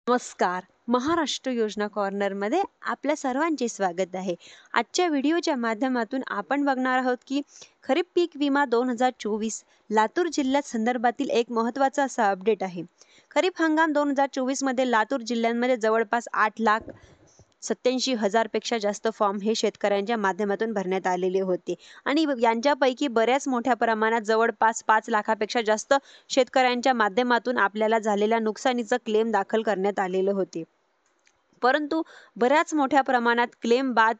नमस्कार. महाराष्ट्र योजना कॉर्नरमध्ये आपल्या सर्वांचे स्वागत आहे. आजच्या व्हिडिओच्या माध्यमातून आपण बघणार आहोत की खरीप पीक विमा 2024 लातूर जिल्ह्यात संदर्भातील एक महत्त्वाचा असा अपडेट आहे. खरीप हंगाम 2024 मध्ये लातूर जिल्ह्यामध्ये जवळपास 8,87,000 पेक्षा जास्त फॉर्म हे शेतकऱ्यांच्या माध्यमातून भरण्यात आलेले होते आणि यांच्यापैकी बऱ्याच मोठ्या प्रमाणात जवळपास 5 लाखापेक्षा जास्त शेतकऱ्यांच्या माध्यमातून आपल्याला झालेल्या नुकसानीचं क्लेम दाखल करण्यात आलेले होते. परंतु बऱ्याच मोठ्या प्रमाणात क्लेम बाद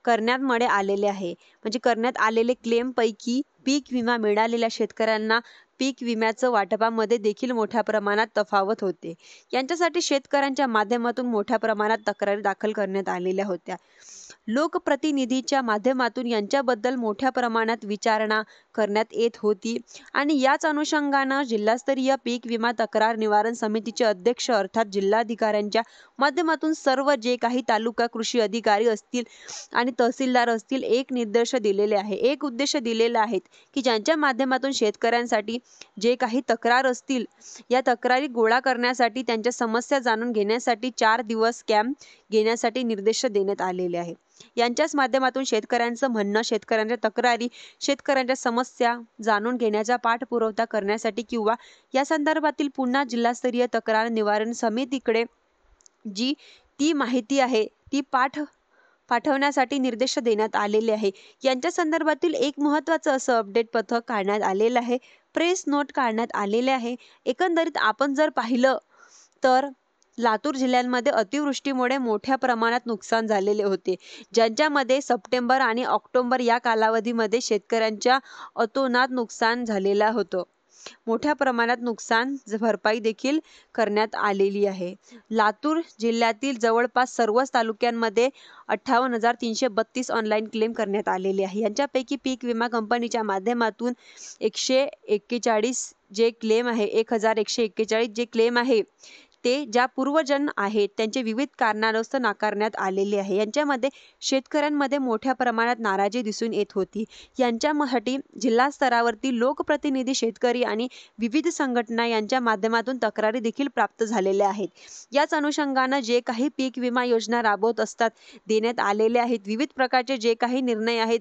करण्यात आलेले आहे. म्हणजे करण्यात आलेले क्लेम पैकी पीक विमा मिळालेल्या शेतकऱ्यांना पीक विम्याचं वाटपामध्ये देखील मोठ्या प्रमाणात तफावत होते. यांच्यासाठी शेतकऱ्यांच्या माध्यमातून मोठ्या प्रमाणात तक्रारी दाखल करण्यात आलेल्या होत्या. लोकप्रतिनिधीच्या माध्यमातून यांच्याबद्दल मोठ्या प्रमाणात विचारणा करण्यात येत होती आणि याच अनुषंगानं जिल्हास्तरीय पीक विमा तक्रार निवारण समितीचे अध्यक्ष अर्थात जिल्हाधिकाऱ्यांच्या माध्यमातून सर्व जे काही तालुका कृषी अधिकारी असतील आणि तहसीलदार असतील एक उद्देश दिलेला आहे की ज्यांच्या माध्यमातून शेतकऱ्यांसाठी जे काही तक्रार असतील या तक्रारी गोळा करण्यासाठी त्यांच्या समस्या जाणून घेण्यासाठी 4 दिवस कॅम्प घेण्यासाठी निर्देश देण्यात आलेले आहे. यांच्याच माध्यमातून शेतकऱ्यांचं म्हणणं, शेतकऱ्यांच्या तक्रारी, शेतकऱ्यांच्या समस्या जाणून घेण्याचा पाठपुरावा करण्यासाठी किंवा या संदर्भातील पुन्हा जिल्हास्तरीय तक्रार निवारण समितीकडे जी ती माहिती आहे ती पाठवण्यासाठी निर्देश देण्यात आलेले आहे. यांच्या संदर्भातील एक महत्त्वाचं असं अपडेट पत्रक काढण्यात आलेलं आहे. प्रेस नोट काढण्यात आलेले आहे. एकंदरीत आपण जर पाहिलं तर लातूर जिल्ह्यामध्ये अतिवृष्टीमुळे मोठ्या प्रमाणात नुकसान झालेले होते, ज्यांच्यामध्ये सप्टेंबर आणि ऑक्टोबर या कालावधीमध्ये शेतकऱ्यांच्या अतोनात नुकसान झालेलं होतं. मोठ्या प्रमाणात नुकसान भरपाई देखील करण्यात आलेली आहे. लातूर जिल्ह्यातील जवळपास सर्वच तालुक्यांमध्ये 58,332 ऑनलाईन क्लेम करण्यात आलेले आहे. यांच्यापैकी पीक विमा कंपनीच्या माध्यमातून 141 जे क्लेम आहे 1,141 जे क्लेम आहे ते ज्या पूर्वजन आहेत त्यांचे विविध कारणास्तव नाकारण्यात आलेले आहे. यांच्यामध्ये शेतकऱ्यांमध्ये मोठ्या प्रमाणात नाराजी दिसून येत होती. यांच्यासाठी जिल्हा स्तरावरती लोकप्रतिनिधी, शेतकरी आणि विविध संघटना यांच्या माध्यमातून तक्रारी देखील प्राप्त झालेल्या आहेत. याच अनुषंगानं जे काही पीक विमा योजना राबवत असतात देण्यात आलेले आहेत, विविध प्रकारचे जे काही निर्णय आहेत,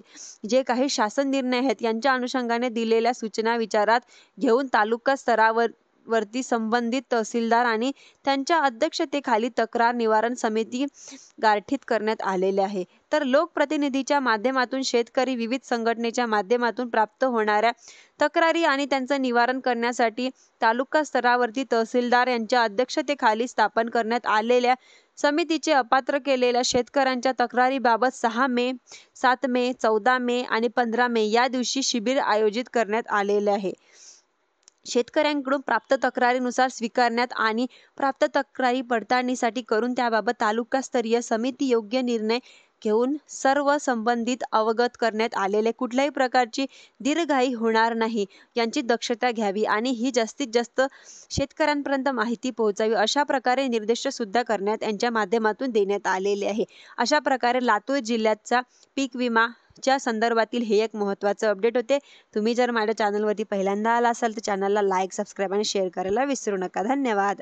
जे काही शासन निर्णय आहेत यांच्या अनुषंगाने दिलेल्या सूचना विचारात घेऊन तालुका स्तरावरती संबंधित तहसीलदार आणि त्यांच्या अध्यक्षतेखाली तक्रार निवारण समिती गठीत करण्यात आलेले आहे. तर लोकप्रतिनिधीच्या माध्यमातून शेतकरी, विविध संघटनेच्या माध्यमातून प्राप्त होणाऱ्या तक्रारी आणि त्यांचं निवारण करण्यासाठी तालुका स्तरावरती तहसीलदार यांच्या अध्यक्षतेखाली स्थापन करण्यात आलेल्या समितीचे अपात्र केलेल्या शेतकऱ्यांच्या तक्रारीबाबत 6 मे, 7 मे, 14 मे आणि 15 मे या दिवशी शिबिर आयोजित करण्यात आलेले आहे. शेतकऱ्यांकडून प्राप्त तक्रारीनुसार स्वीकारण्यात आणि प्राप्त तक्रारी पडताळणीसाठी करून त्याबाबत तालुकास्तरीय समिती योग्य निर्णय घेऊन सर्व संबंधित अवगत करण्यात आलेले कुठल्याही प्रकारची दीर्घाई होणार नाही यांची दक्षता घ्यावी आणि ही जास्तीत जास्त शेतकऱ्यांपर्यंत माहिती पोहोचावी अशा प्रकारे निर्देश सुद्धा करण्यात यांच्या माध्यमातून देण्यात आलेले आहे. अशा प्रकारे लातूर जिल्ह्याचा पीक विमाच्या संदर्भातील हे एक महत्त्वाचं अपडेट होते. तुम्ही जर माझ्या चॅनलवरती पहिल्यांदा आला असाल तर चॅनलला लाईक, सबस्क्राईब आणि शेअर करायला विसरू नका. धन्यवाद.